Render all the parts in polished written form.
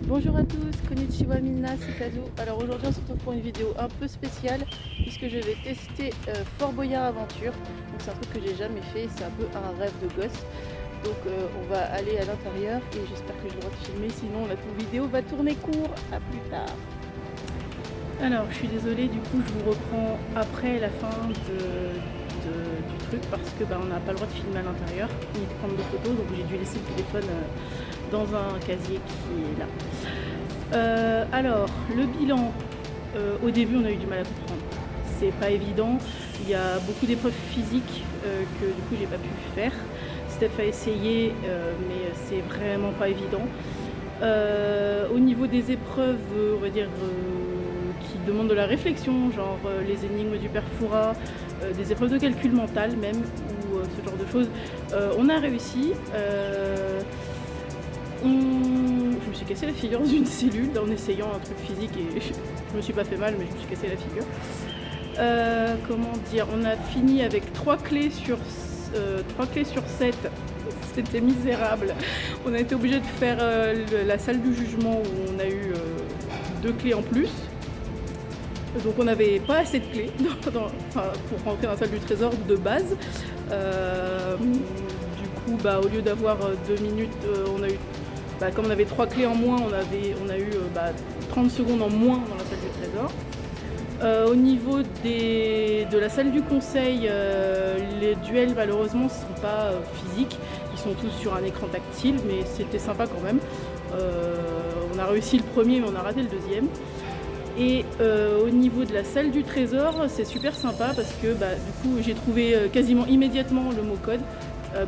Bonjour à tous, konnichiwa minna, c'est Kazu. Alors aujourd'hui on se retrouve pour une vidéo un peu spéciale puisque je vais tester Fort Boyard Aventure. Donc c'est un truc que j'ai jamais fait, c'est un peu un rêve de gosse. Donc on va aller à l'intérieur et j'espère que j'ai le droit de filmer, sinon la vidéo va tourner court. À plus tard. Alors je suis désolée, du coup je vous reprends après la fin du truc parce que on n'a pas le droit de filmer à l'intérieur ni de prendre des photos, donc j'ai dû laisser le téléphone dans un casier qui est là. Alors le bilan, au début on a eu du mal à comprendre, c'est pas évident, il y a beaucoup d'épreuves physiques que du coup j'ai pas pu faire. Steph a essayé mais c'est vraiment pas évident. Au niveau des épreuves, on va dire qui demandent de la réflexion, genre les énigmes du père Fouras, des épreuves de calcul mental même, ou ce genre de choses, on a réussi. Je me suis cassé la figure dans une cellule en essayant un truc physique et je me suis pas fait mal, mais je me suis cassé la figure. Comment dire, on a fini avec 3 clés sur 7. C'était misérable. On a été obligé de faire la salle du jugement où on a eu 2 clés en plus. Donc on n'avait pas assez de clés pour rentrer dans la salle du trésor de base. Du coup, au lieu d'avoir 2 minutes, on a eu, comme on avait 3 clés en moins, on a eu 30 secondes en moins dans la salle du trésor. Au niveau de la salle du conseil, les duels malheureusement ne sont pas physiques, ils sont tous sur un écran tactile, mais c'était sympa quand même. On a réussi le premier mais on a raté le deuxième. Et au niveau de la salle du trésor, c'est super sympa parce que du coup j'ai trouvé quasiment immédiatement le mot code,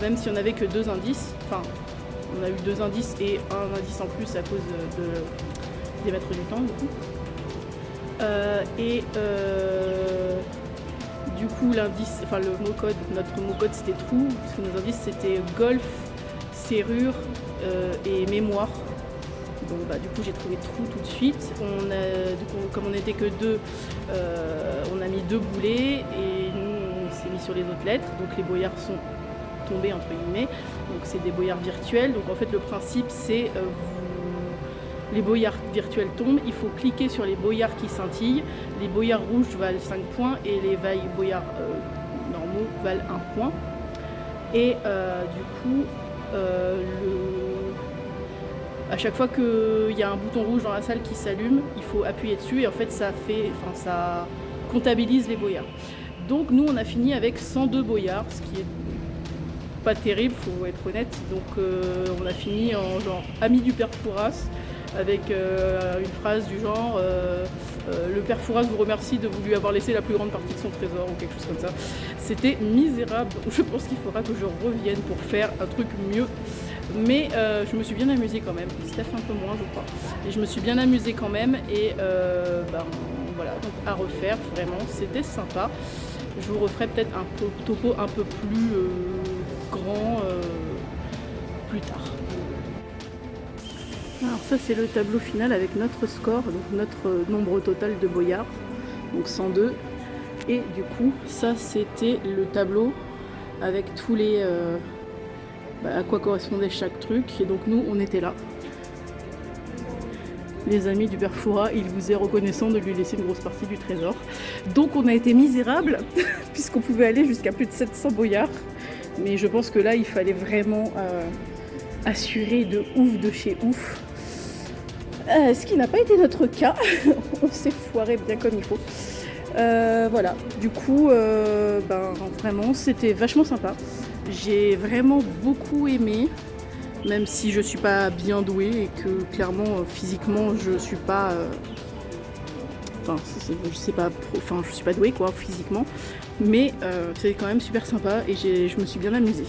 même si on n'avait que 2 indices. Enfin, on a eu 2 indices et un indice en plus à cause des maîtres du temps du coup. Du coup l'indice, le mot code, notre mot code c'était trou, parce que nos indices c'était golf, serrure et mémoire. Donc du coup j'ai trouvé trou tout de suite. Comme on n'était que 2, on a mis 2 boulets et nous on s'est mis sur les autres lettres. Donc les boyards sont tombés entre guillemets. Donc c'est des boyards virtuels. Donc en fait le principe c'est les boyards virtuels tombent, il faut cliquer sur les boyards qui scintillent. Les boyards rouges valent 5 points et les boyards normaux valent 1 point. Et du coup à chaque fois qu'il y a un bouton rouge dans la salle qui s'allume, il faut appuyer dessus et en fait ça comptabilise les boyards. Donc nous on a fini avec 102 boyards, ce qui est pas terrible, faut être honnête. Donc on a fini en genre ami du père Fouras avec une phrase du genre le père Fouras vous remercie de lui avoir laissé la plus grande partie de son trésor ou quelque chose comme ça. C'était misérable, je pense qu'il faudra que je revienne pour faire un truc mieux. Mais je me suis bien amusée quand même, Steph un peu moins je crois, et je me suis bien amusée quand même et voilà, donc à refaire, vraiment c'était sympa. Je vous referai peut-être un topo un peu plus grand plus tard. Alors ça c'est le tableau final avec notre score, donc notre nombre total de boyards, donc 102, et du coup ça c'était le tableau avec tous les à quoi correspondait chaque truc, et donc nous on était là. Les amis du père Fouras, il vous est reconnaissant de lui laisser une grosse partie du trésor. Donc on a été misérables puisqu'on pouvait aller jusqu'à plus de 700 boyards, mais je pense que là il fallait vraiment assurer de ouf de chez ouf, ce qui n'a pas été notre cas. On s'est foiré bien comme il faut. Voilà, du coup vraiment c'était vachement sympa. J'ai vraiment beaucoup aimé, même si je suis pas bien douée et que clairement physiquement je suis pas je suis pas douée quoi physiquement, mais c'est quand même super sympa et je me suis bien amusée.